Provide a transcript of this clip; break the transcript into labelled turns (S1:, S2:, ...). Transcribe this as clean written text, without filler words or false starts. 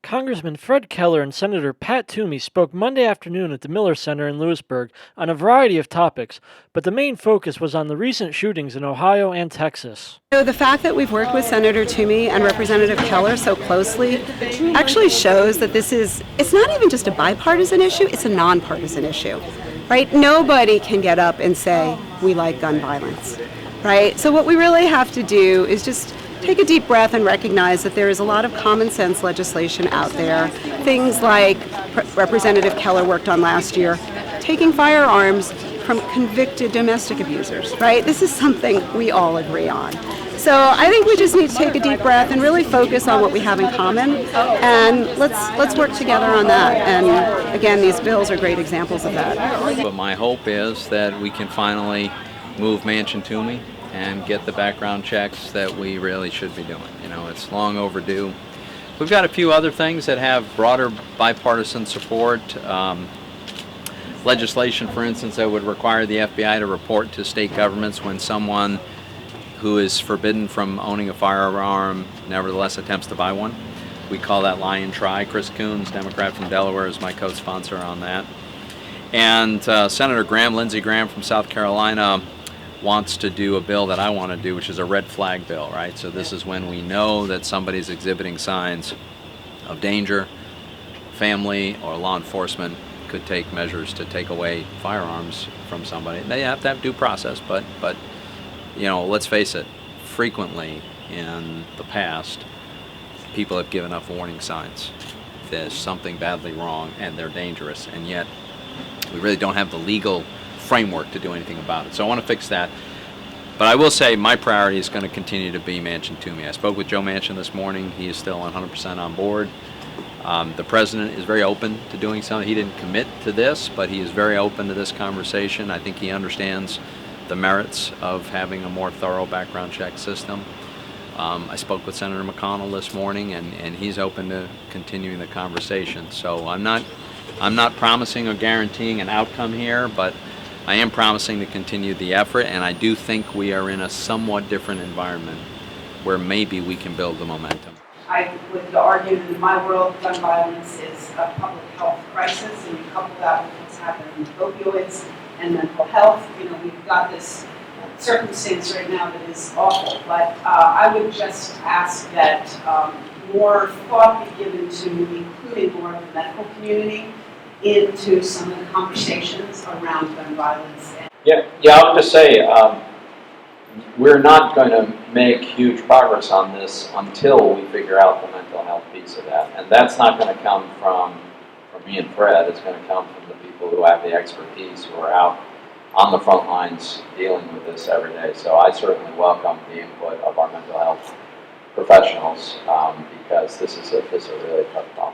S1: Congressman Fred Keller and Senator Pat-Toomey spoke Monday afternoon at the Miller Center in Lewisburg on a variety of topics, but the main focus was on the recent shootings in Ohio and Texas.
S2: The fact that we've worked with Senator Toomey and Representative Keller so closely actually shows that it's not even just a bipartisan issue, it's a nonpartisan issue, right? Nobody can get up and say, we like gun violence, right? So what we really have to do is just take a deep breath and recognize that there is a lot of common sense legislation out there. Things like Representative Keller worked on last year, taking firearms from convicted domestic abusers, right? This is something we all agree on. So I think we just need to take a deep breath and really focus on what we have in common, and let's work together on that. And again, these bills are great examples of that.
S3: But my hope is that we can finally move Manchin-Toomey and get the background checks that we really should be doing. You know, it's long overdue. We've got a few other things that have broader bipartisan support. Legislation, for instance, that would require the FBI to report to state governments when someone who is forbidden from owning a firearm nevertheless attempts to buy one. We call that lie and try. Chris Coons, Democrat from Delaware, is my co-sponsor on that. And Senator Lindsey Graham from South Carolina, wants to do a bill that I want to do, which is a red flag bill, right? So this is when we know that somebody's exhibiting signs of danger, family or law enforcement could take measures to take away firearms from somebody. They have to have due process, but you know, let's face it, frequently in the past, people have given up warning signs. There's something badly wrong and they're dangerous, and yet we really don't have the legal framework to do anything about it. So I want to fix that. But I will say my priority is going to continue to be Manchin-Toomey. I spoke with Joe Manchin this morning. He is still 100% on board. The president is very open to doing something. He didn't commit to this, but he is very open to this conversation. I think he understands the merits of having a more thorough background check system. I spoke with Senator McConnell this morning, and he's open to continuing the conversation. So I'm not promising or guaranteeing an outcome here, but I am promising to continue the effort, and I do think we are in a somewhat different environment where maybe we can build the momentum.
S4: I would argue that in my world, gun violence is a public health crisis, and you couple that with what's happening with opioids and mental health. You know, we've got this circumstance right now that is awful, but I would just ask that more thought be given to including more of the medical community into some of the conversations around gun violence.
S3: Yeah, I would just say we're not going to make huge progress on this until we figure out the mental health piece of that. And that's not going to come from me and Fred. It's going to come from the people who have the expertise, who are out on the front lines dealing with this every day. So I certainly welcome the input of our mental health professionals because this is a really tough problem.